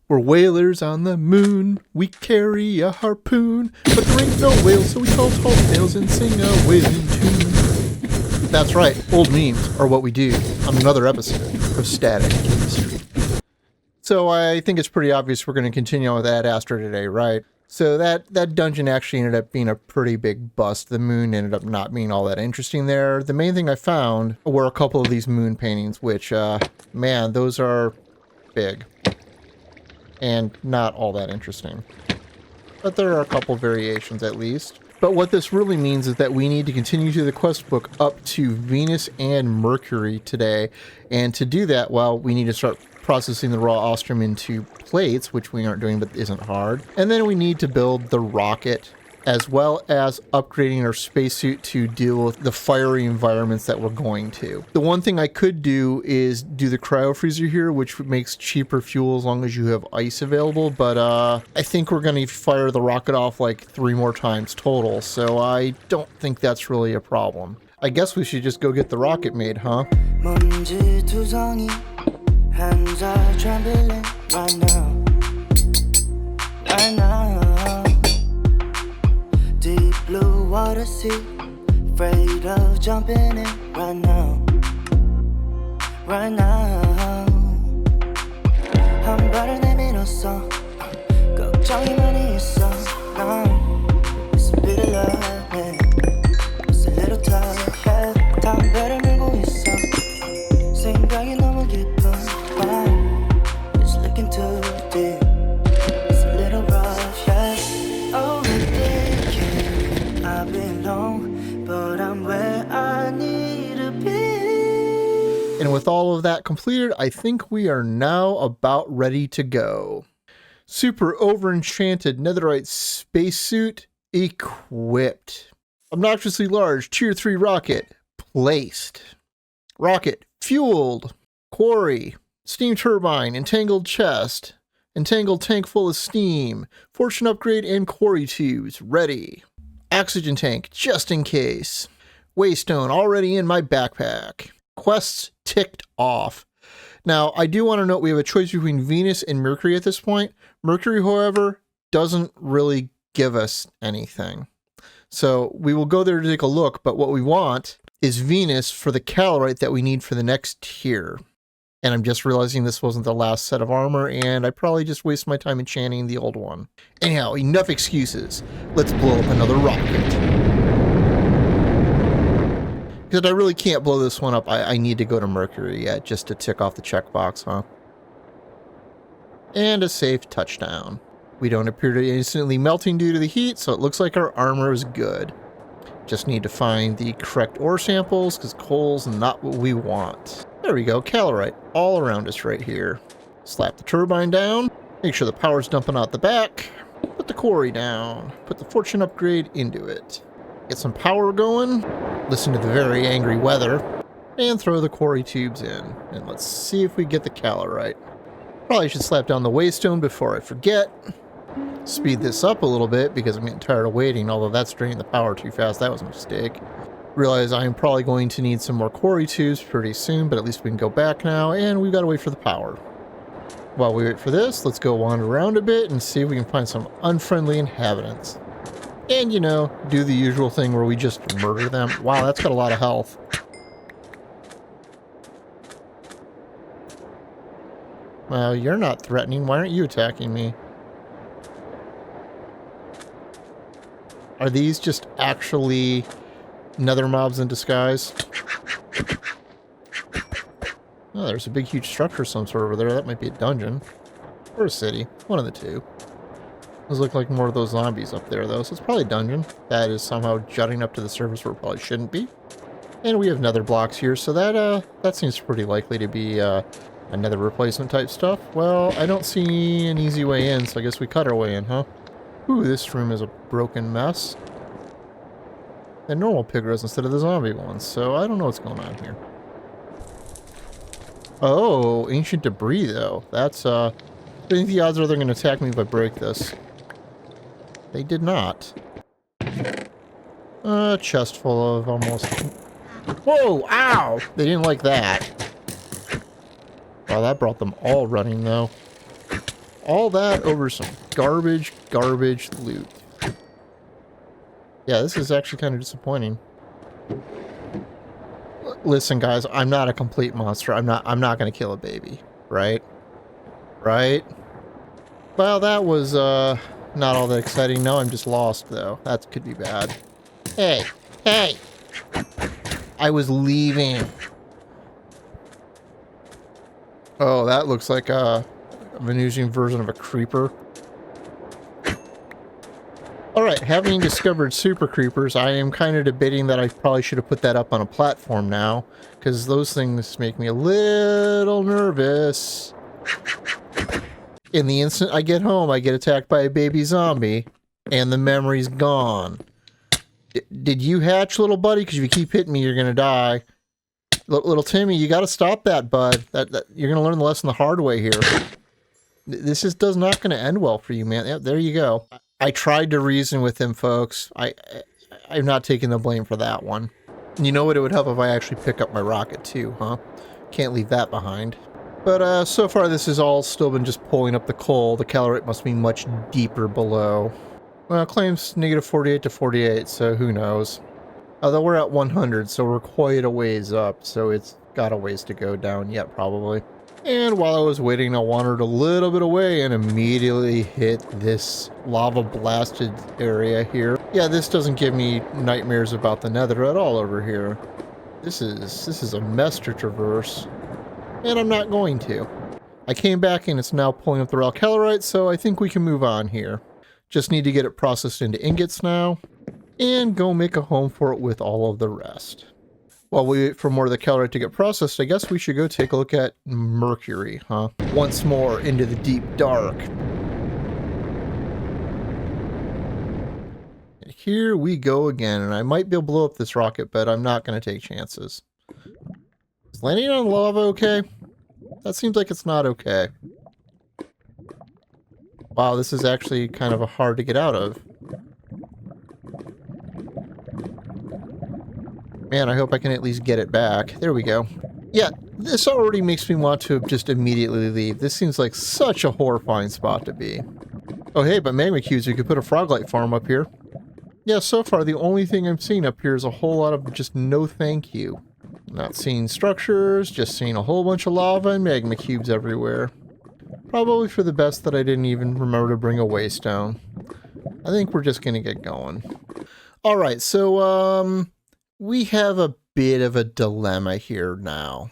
We're whalers on the moon, we carry a harpoon, but there ain't no whales, so we call tall tales and sing a whaling tune. That's right, old memes are what we do on another episode of Statech Industry. So I think it's pretty obvious we're going to continue on with Ad Astra today, right? So that dungeon actually ended up being a pretty big bust. The moon ended up not being all that interesting there. The main thing I found were a couple of these moon paintings, which, man, those are big and not all that interesting. But there are a couple variations at least. But what this really means is that we need to continue through the quest book up to Venus and Mercury today. And to do that, well, we need to start processing the raw ostrum into plates, which we aren't doing but isn't hard. And then we need to build the rocket, as well as upgrading our spacesuit to deal with the fiery environments that we're going to. The one thing I could do is do the cryo freezer here, which makes cheaper fuel as long as you have ice available, but I think we're going to fire the rocket off like 3 more times total, so I don't think that's really a problem. I guess we should just go get the rocket made, huh? Hands are trembling right now, deep blue water sea, afraid of jumping in right now, 한 발을 내밀었어, 걱정이 많이 있어, It's a bit of love, yeah. It's a little tough, yeah. 담배를 물고 있어, 생각이 너무 깊어. It's looking too deep. It's a little rough, yeah. Oh, thinking I belong, but I'm where I need to be. And with all of that completed, I think we are now about ready to go. Super over-enchanted netherite spacesuit equipped. Obnoxiously large Tier 3 rocket placed. Rocket fueled. Quarry. Steam turbine, entangled chest, entangled tank full of steam, fortune upgrade and quarry tubes, ready. Oxygen tank, just in case. Waystone, already in my backpack. Quests ticked off. Now, I do want to note we have a choice between Venus and Mercury at this point. Mercury, however, doesn't really give us anything. So we will go there to take a look, but what we want is Venus for the calorite that we need for the next tier. And I'm just realizing this wasn't the last set of armor, and I probably just wasted my time enchanting the old one. Anyhow, enough excuses. Let's blow up another rocket. Because I really can't blow this one up. I need to go to Mercury yet, just to tick off the checkbox, huh? And a safe touchdown. We don't appear to be instantly melting due to the heat, so it looks like our armor is good. Just need to find the correct ore samples, because coal's not what we want. There we go, calorite all around us right here. Slap the turbine down, make sure the power's dumping out the back, put the quarry down, put the fortune upgrade into it. Get some power going, listen to the very angry weather, and throw the quarry tubes in. And let's see if we get the calorite. Probably should slap down the waystone before I forget. Speed this up a little bit because I'm getting tired of waiting, although that's draining the power too fast. That was a mistake. Realize I'm probably going to need some more quarry tubes pretty soon, but at least we can go back now, and we've got to wait for the power. While we wait for this, let's go wander around a bit and see if we can find some unfriendly inhabitants. And, you know, do the usual thing where we just murder them. Wow, that's got a lot of health. Well, you're not threatening. Why aren't you attacking me? Are these just actually nether mobs in disguise? Oh, there's a big, huge structure of some sort over there. That might be a dungeon. Or a city. One of the two. Those look like more of those zombies up there, though, so it's probably a dungeon. That is somehow jutting up to the surface where it probably shouldn't be. And we have nether blocks here, so that seems pretty likely to be another replacement type stuff. Well, I don't see an easy way in, so I guess we cut our way in, huh? Ooh, this room is a broken mess. The normal pig rows instead of the zombie ones, so I don't know what's going on here. Oh, ancient debris, though. That's, I think the odds are they're going to attack me if I break this. They did not. A chest full of almost... Whoa! Ow! They didn't like that. Wow, that brought them all running, though. all that over some garbage loot. Yeah, this is actually kind of disappointing. Listen, guys, I'm not a complete monster. I'm not gonna kill a baby, right? Right? Well, that was not all that exciting. No, I'm just lost though. That could be bad. Hey, hey! I was leaving. Oh, that looks like a Venusian version of a creeper. Alright, having discovered super creepers, I am kind of debating that I probably should have put that up on a platform now, because those things make me a little nervous. In the instant I get home, I get attacked by a baby zombie, and the memory's gone. Did you hatch, little buddy? Because if you keep hitting me, you're going to die. Little Timmy, you got to stop that, bud. You're going to learn the lesson the hard way here. This does not going to end well for you, man. Yep, there you go. I tried to reason with him, folks. I'm not taking the blame for that one. You know what? It would help if I actually pick up my rocket too, huh? Can't leave that behind. But so far this has all still been just pulling up the coal. The calorite must be much deeper below. Well, it claims negative 48 to 48, so who knows. Although we're at 100, so we're quite a ways up, so it's got a ways to go down yet, probably. And while I was waiting, I wandered a little bit away and immediately hit this lava blasted area here. Yeah, this doesn't give me nightmares about the nether at all over here. This is a mess to traverse. And I'm not going to. I came back and it's now pulling up the raw calorite, so I think we can move on here. Just need to get it processed into ingots now, and go make a home for it with all of the rest. While we wait for more of the calorite to get processed, I guess we should go take a look at Mercury, huh? Once more into the deep dark. And here we go again, and I might be able to blow up this rocket, but I'm not going to take chances. Is landing on lava okay? That seems like it's not okay. Wow, this is actually kind of hard to get out of. Man, I hope I can at least get it back. There we go. Yeah, this already makes me want to just immediately leave. This seems like such a horrifying spot to be. Oh hey, but magma cubes, we could put a froglight farm up here. Yeah, so far the only thing I'm seeing up here is a whole lot of just no thank you. Not seeing structures, just seeing a whole bunch of lava and magma cubes everywhere. Probably for the best that I didn't even remember to bring a waystone. I think we're just gonna get going. Alright, so we have a bit of a dilemma here now.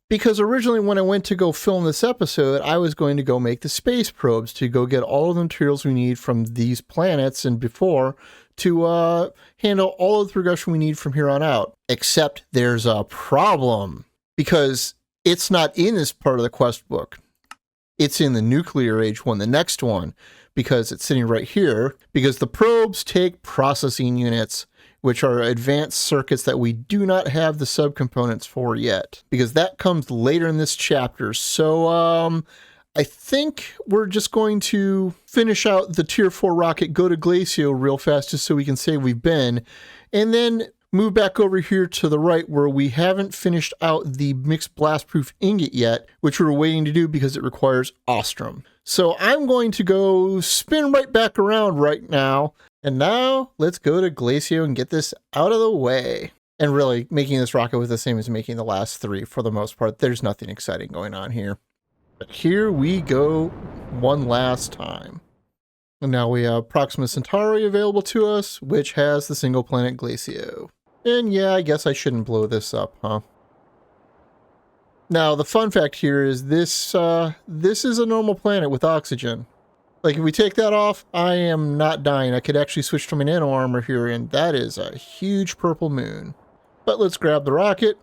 Because originally when I went to go film this episode, I was going to go make the space probes to go get all of the materials we need from these planets and before to handle all of the progression we need from here on out. Except there's a problem. Because it's not in this part of the quest book. It's in the nuclear age one, the next one. Because it's sitting right here. Because the probes take processing units, which are advanced circuits that we do not have the subcomponents for yet. Because that comes later in this chapter. So, I think we're just going to finish out the tier 4 rocket, go to Glacio real fast just so we can say we've been, and then move back over here to the right where we haven't finished out the mixed blastproof ingot yet, which we're waiting to do because it requires ostrum. So I'm going to go spin right back around right now. And now, let's go to Glacio and get this out of the way. And really, making this rocket was the same as making the last 3 for the most part. There's nothing exciting going on here. But here we go one last time. And now we have Proxima Centauri available to us, which has the single planet Glacio. And yeah, I guess I shouldn't blow this up, huh? Now, the fun fact here is this is a normal planet with oxygen. Like, if we take that off, I am not dying. I could actually switch to my nano armor here, and that is a huge purple moon. But let's grab the rocket,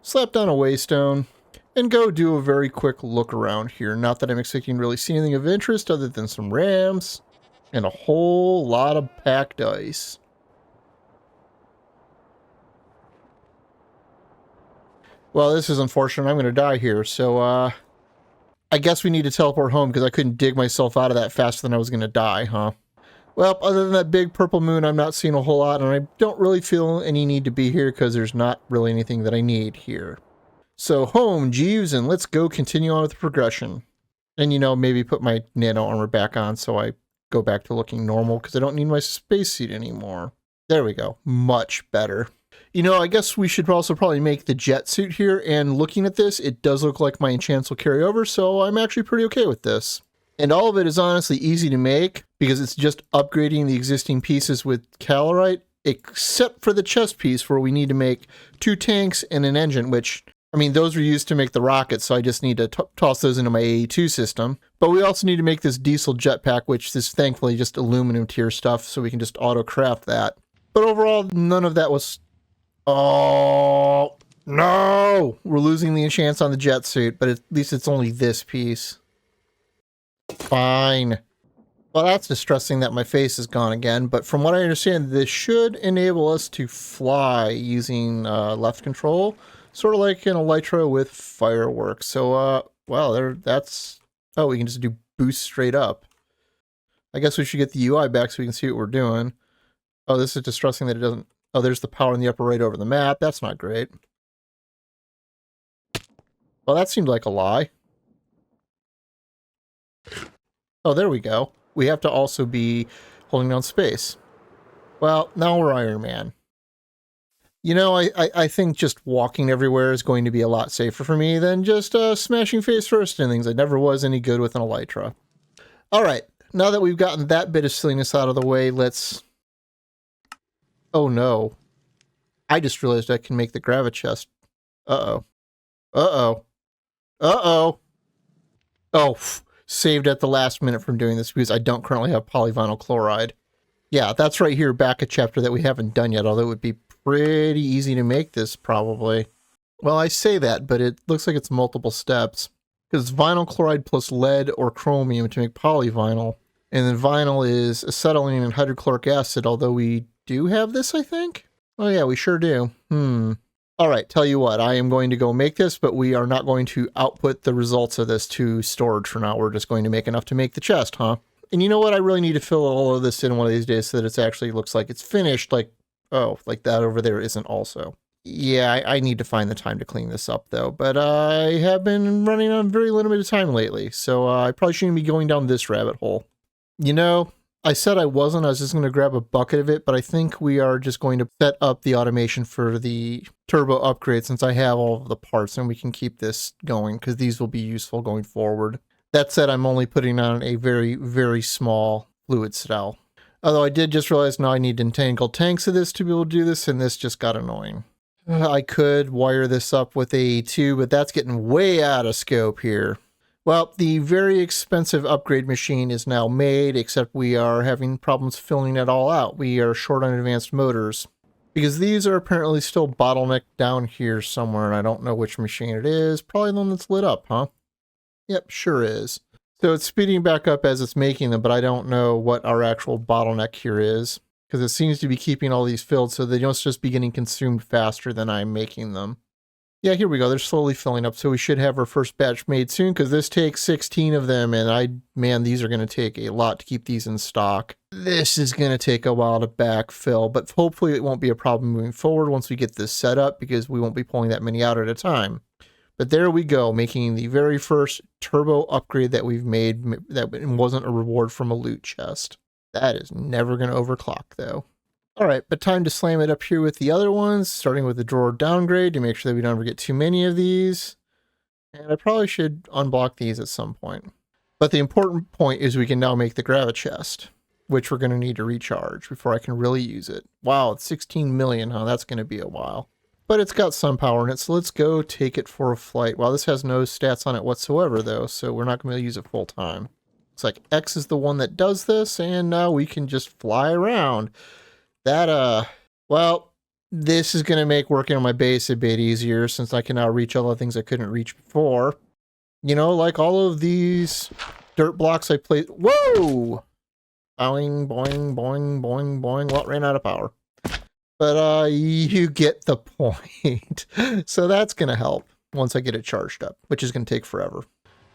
slap down a waystone, and go do a very quick look around here. Not that I'm expecting to really see anything of interest other than some rams and a whole lot of packed ice. Well, this is unfortunate. I'm going to die here, so I guess we need to teleport home because I couldn't dig myself out of that faster than I was going to die, huh? Well, other than that big purple moon, I'm not seeing a whole lot, and I don't really feel any need to be here because there's not really anything that I need here. So home, Jeeves, and let's go continue on with the progression. And, you know, maybe put my nano armor back on so I go back to looking normal because I don't need my spacesuit anymore. There we go. Much better. You know, I guess we should also probably make the jet suit here, and looking at this, it does look like my enchants will carry over, so I'm actually pretty okay with this. And all of it is honestly easy to make because it's just upgrading the existing pieces with calorite, except for the chest piece where we need to make 2 tanks and an engine, which, I mean, those were used to make the rockets, so I just need to toss those into my AE2 system. But we also need to make this diesel jetpack, which is thankfully just aluminum tier stuff, so we can just auto-craft that. But overall, none of that was... Oh, no! We're losing the enchants on the jet suit, but at least it's only this piece. Fine. Well, that's distressing that my face is gone again, but from what I understand, this should enable us to fly using left control, sort of like an Elytra with fireworks. So, well, that's... Oh, we can just do boost straight up. I guess we should get the UI back so we can see what we're doing. Oh, this is distressing that it doesn't... Oh, there's the power in the upper right over the map. That's not great. Well, that seemed like a lie. Oh, there we go. We have to also be holding down space. Well, now we're Iron Man. You know, I think just walking everywhere is going to be a lot safer for me than just smashing face first and things. I never was any good with an Elytra. All right, now that we've gotten that bit of silliness out of the way, let's... Oh no. I just realized I can make the Gravichest. Uh-oh. Uh-oh. Uh-oh. Oh, saved at the last minute from doing this because I don't currently have polyvinyl chloride. Yeah, that's right here back a chapter that we haven't done yet, although it would be pretty easy to make this probably. Well, I say that, but it looks like it's multiple steps. Because vinyl chloride plus lead or chromium to make polyvinyl. And then vinyl is acetylene and hydrochloric acid, although we do have this, I think? Oh yeah, we sure do. Alright, tell you what, I am going to go make this, but we are not going to output the results of this to storage for now. We're just going to make enough to make the chest, huh? And you know what? I really need to fill all of this in one of these days so that it actually looks like it's finished, like, oh, like that over there isn't also. Yeah, I need to find the time to clean this up, though, but I have been running on very limited time lately, so I probably shouldn't be going down this rabbit hole. You know, I said I wasn't. I was just going to grab a bucket of it, but I think we are just going to set up the automation for the turbo upgrade since I have all of the parts and we can keep this going because these will be useful going forward. That said, I'm only putting on a very, very small fluid cell. Although I did just realize now I need entangled tanks of this to be able to do this, and this just got annoying. I could wire this up with AE2, but that's getting way out of scope here. Well, the very expensive upgrade machine is now made, except we are having problems filling it all out. We are short on advanced motors. Because these are apparently still bottlenecked down here somewhere, and I don't know which machine it is. Probably the one that's lit up, huh? Yep, sure is. So it's speeding back up as it's making them, but I don't know what our actual bottleneck here is. Because it seems to be keeping all these filled, so they don't just be getting consumed faster than I'm making them. Yeah, here we go. They're slowly filling up, so we should have our first batch made soon, because this takes 16 of them, and man, these are going to take a lot to keep these in stock. This is going to take a while to backfill, but hopefully it won't be a problem moving forward once we get this set up, because we won't be pulling that many out at a time. But there we go, making the very first turbo upgrade that we've made that wasn't a reward from a loot chest. That is never going to overclock, though. Alright, but time to slam it up here with the other ones, starting with the drawer downgrade to make sure that we don't ever get too many of these. And I probably should unblock these at some point. But the important point is we can now make the Gravichest, which we're going to need to recharge before I can really use it. Wow, it's 16 million, huh? That's going to be a while. But it's got some power in it, so let's go take it for a flight. Wow, this has no stats on it whatsoever, though, so we're not going to use it full time. Looks like X is the one that does this, and now we can just fly around. That, well, this is going to make working on my base a bit easier since I can now reach all the things I couldn't reach before. You know, like all of these dirt blocks I played. Whoa! Boing, boing, boing, boing, boing. Well, ran out of power. But, you get the point. So that's going to help once I get it charged up, which is going to take forever.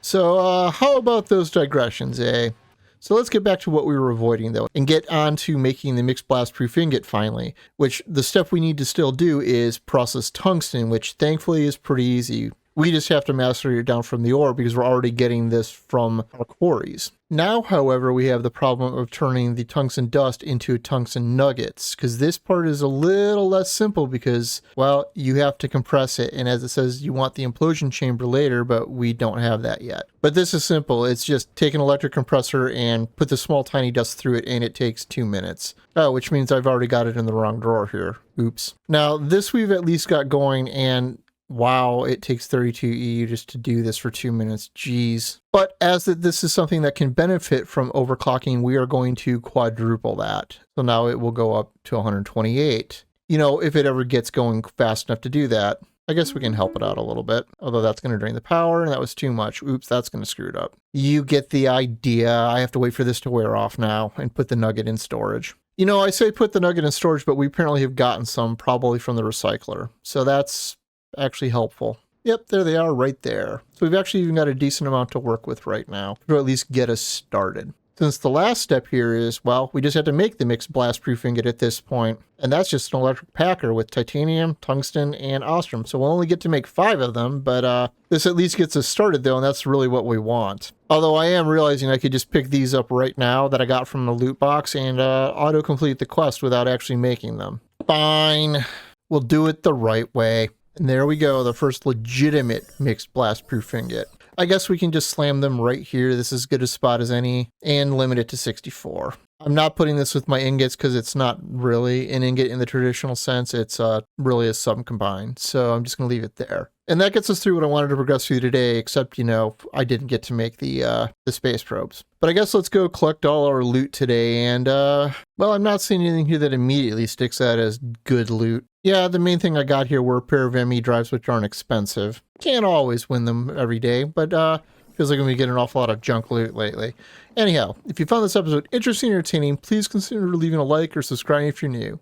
So, how about those digressions, eh? So let's get back to what we were avoiding, though, and get on to making the mixed blastproof ingot finally, which the step we need to still do is process tungsten, which thankfully is pretty easy. We just have to master it down from the ore because we're already getting this from our quarries. Now, however, we have the problem of turning the tungsten dust into tungsten nuggets, because this part is a little less simple because, well, you have to compress it, and as it says, you want the implosion chamber later, but we don't have that yet. But this is simple. It's just take an electric compressor and put the small tiny dust through it, and it takes 2 minutes. Oh, which means I've already got it in the wrong drawer here. Oops. Now, this we've at least got going, and wow, it takes 32 EU just to do this for 2 minutes. Jeez. But as this is something that can benefit from overclocking, we are going to quadruple that. So now it will go up to 128. You know, if it ever gets going fast enough to do that, I guess we can help it out a little bit. Although that's going to drain the power, and that was too much. Oops, that's going to screw it up. You get the idea. I have to wait for this to wear off now and put the nugget in storage. You know, I say put the nugget in storage, but we apparently have gotten some, probably from the recycler. So that's actually helpful. Yep, there they are right there. So we've actually even got a decent amount to work with right now to at least get us started. Since the last step here is, well, we just had to make the mixed blastproof ingot at this point, and that's just an electric packer with titanium, tungsten, and ostrum. So we'll only get to make 5 of them, but this at least gets us started though, and that's really what we want. Although I am realizing I could just pick these up right now that I got from the loot box and auto-complete the quest without actually making them. Fine, we'll do it the right way. And there we go, the first legitimate mixed blastproof ingot. I guess we can just slam them right here. This is as good a spot as any, and limit it to 64. I'm not putting this with my ingots because it's not really an ingot in the traditional sense. It's really a sub-combined. So I'm just going to leave it there. And that gets us through what I wanted to progress through today, except, you know, I didn't get to make the space probes. But I guess let's go collect all our loot today. And, well, I'm not seeing anything here that immediately sticks out as good loot. Yeah, the main thing I got here were a pair of ME drives, which aren't expensive. Can't always win them every day, but feels like I'm going to get an awful lot of junk loot lately. Anyhow, if you found this episode interesting or entertaining, please consider leaving a like or subscribing if you're new.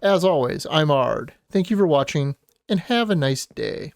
As always, I'm Ard. Thank you for watching, and have a nice day.